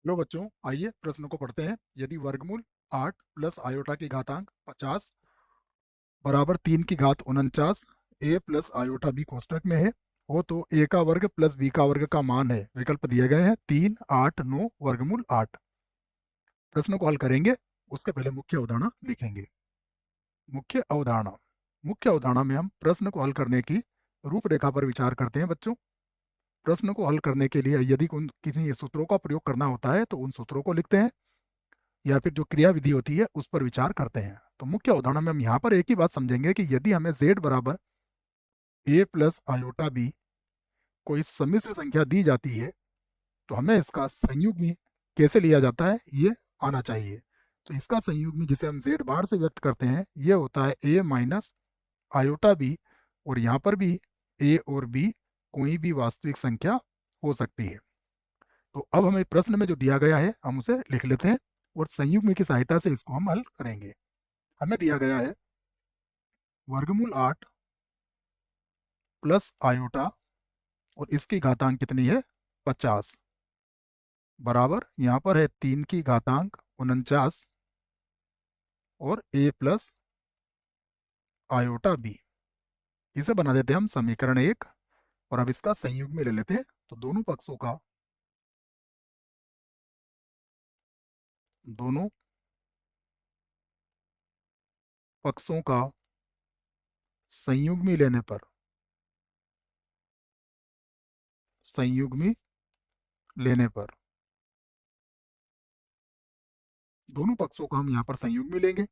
लो बच्चों, आइए प्रश्न को पढ़ते हैं। यदि वर्गमूल 8 प्लस आयोटा की घातांक 50 बराबर 3 की घात 49 ए प्लस आयोटा बी कोष्टक में है हो तो ए का वर्ग प्लस बी का वर्ग का मान है। विकल्प दिए गए हैं 3, 8, 9 वर्गमूल 8। प्रश्न को हल करेंगे, उसके पहले मुख्य अवधारणा लिखेंगे। मुख्य अवधारणा मुख्य अवधारणा में हम प्रश्न को हल करने की रूपरेखा पर विचार करते हैं बच्चों। प्रश्न को हल करने के लिए यदि किसी सूत्रों का प्रयोग करना होता है तो उन सूत्रों को लिखते हैं, या फिर जो क्रिया विधि होती है उस पर विचार करते हैं। तो मुख्य उदाहरण में हम यहाँ पर एक ही बात समझेंगे कि यदि हमें z बराबर a प्लस आयोटा बी कोई सम्मिश्र संख्या दी जाती है तो हमें इसका संयुग्मी कैसे लिया जाता है ये आना चाहिए। तो इसका संयुग्मी जिसे हम z बार से व्यक्त करते हैं ये होता है a माइनस आयोटा बी, और यहाँ पर भी a और b कोई भी वास्तविक संख्या हो सकती है। तो अब हमें प्रश्न में जो दिया गया है हम उसे लिख लेते हैं और संयुग्मी की सहायता से इसको हम हल करेंगे। हमें दिया गया है वर्गमूल 8 प्लस आयोटा और इसकी घातांक कितनी है 50 बराबर यहाँ पर है 3 की घातांक 49 और a प्लस आयोटा बी। इसे बना देते हैं हम समीकरण 1 और अब इसका संयुग्म में ले लेते हैं। तो दोनों पक्षों का संयुग्मी लेने पर संयुग्मी लेने पर दोनों पक्षों का हम यहाँ पर संयुग्मी लेंगे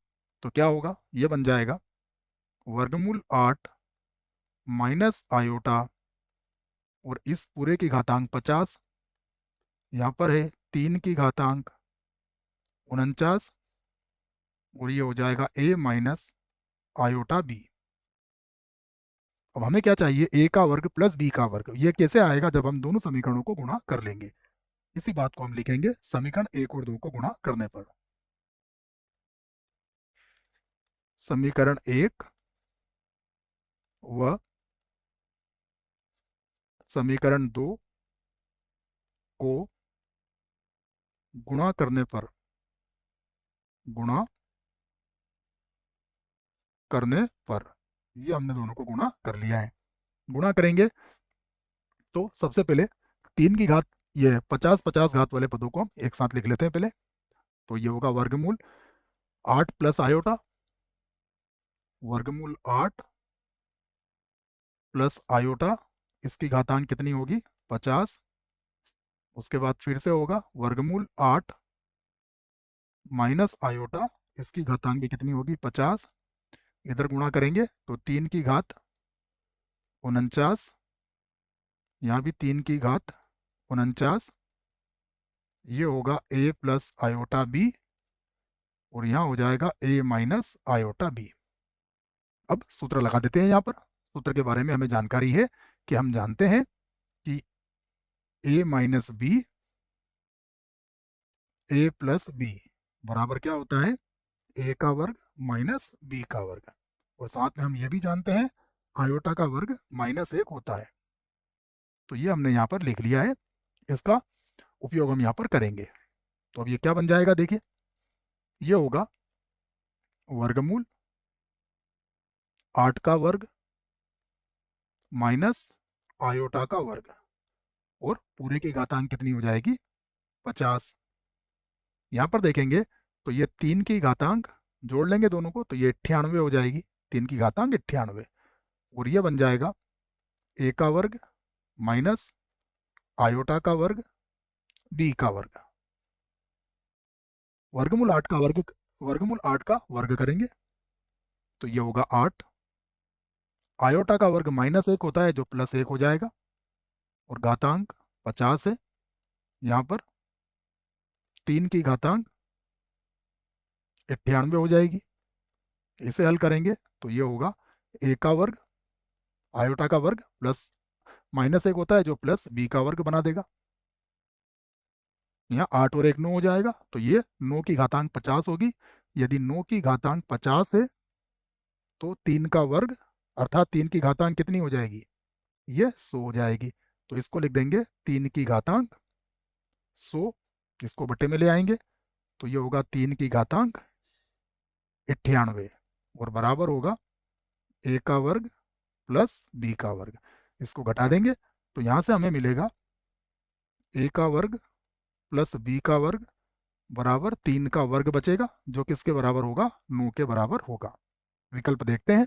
तो क्या होगा, ये बन जाएगा वर्गमूल 8 माइनस आयोटा और इस पूरे की घातांक 50, यहाँ पर है 3 की घातांक 49 और ये हो जाएगा a माइनस आयोटा बी। अब हमें क्या चाहिए, a का वर्ग प्लस b का वर्ग। ये कैसे आएगा, जब हम दोनों समीकरणों को गुणा कर लेंगे। इसी बात को हम लिखेंगे समीकरण 1 और 2 को गुणा करने पर। समीकरण 1 व समीकरण 2 को गुणा करने पर गुणा करने पर ये हमने दोनों को गुणा कर लिया है। गुणा करेंगे तो सबसे पहले 3 की घात, ये 50-50 घात वाले पदों को हम एक साथ लिख लेते हैं पहले। तो ये होगा वर्गमूल 8 प्लस आयोटा, वर्गमूल 8 प्लस आयोटा, इसकी घातांक कितनी होगी 50। उसके बाद फिर से होगा वर्गमूल 8 माइनस आयोटा, इसकी घातांक भी कितनी होगी 50। इधर गुणा करेंगे तो 3 की घात 49, यहाँ भी 3 की घात 49, ये होगा a प्लस आयोटा बी और यहाँ हो जाएगा a माइनस आयोटा बी। अब सूत्र लगा देते हैं। यहाँ पर सूत्र के बारे में हमें जानकारी है कि हम जानते हैं कि a minus B a plus B बराबर क्या होता है a का वर्ग माइनस b का वर्ग, और साथ में हम ये भी जानते हैं आयोटा का वर्ग -1 होता है। तो ये हमने यहाँ पर लिख लिया है, इसका उपयोग हम यहाँ पर करेंगे। तो अब ये क्या बन जाएगा, देखिए ये होगा वर्गमूल 8 का वर्ग माइनस आयोटा का वर्ग, और पूरे की घातांक कितनी हो जाएगी 50। यहाँ पर देखेंगे तो ये 3 की घातांक जोड़ लेंगे दोनों को तो ये 98 हो जाएगी, 3 की घातांक 98, और ये बन जाएगा a का वर्ग माइनस आयोटा का वर्ग b का वर्ग। वर्गमूल 8 का वर्ग करेंगे तो ये होगा 8, आयोटा का वर्ग -1 होता है जो +1 हो जाएगा, और घातांक 50 है। यहाँ पर 3 की घातांक 98 हो जाएगी। इसे हल करेंगे तो ये होगा a का वर्ग आयोटा का वर्ग प्लस -1 होता है जो प्लस b का वर्ग बना देगा। यहाँ 8 और 1 9 हो जाएगा तो ये 9 की घातांक 50 होगी। यदि 9 की घातांक 50 है तो 3 का वर्ग अर्थात 3 की घातांक कितनी हो जाएगी, ये 100 हो जाएगी। तो इसको लिख देंगे 3 की घातांक 100 इसको बटे में ले आएंगे तो ये होगा 3 की घातांक 98 और बराबर होगा ए का वर्ग प्लस बी का वर्ग। इसको घटा देंगे तो यहाँ से हमें मिलेगा ए का वर्ग प्लस बी का वर्ग बराबर 3 का वर्ग बचेगा, जो किसके बराबर होगा, 9 के बराबर होगा। विकल्प देखते हैं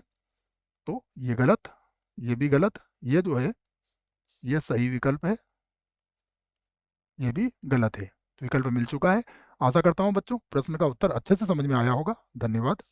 तो ये गलत, ये भी गलत, ये जो है ये सही विकल्प है, ये भी गलत है। तो विकल्प मिल चुका है। आशा करता हूँ बच्चों प्रश्न का उत्तर अच्छे से समझ में आया होगा। धन्यवाद।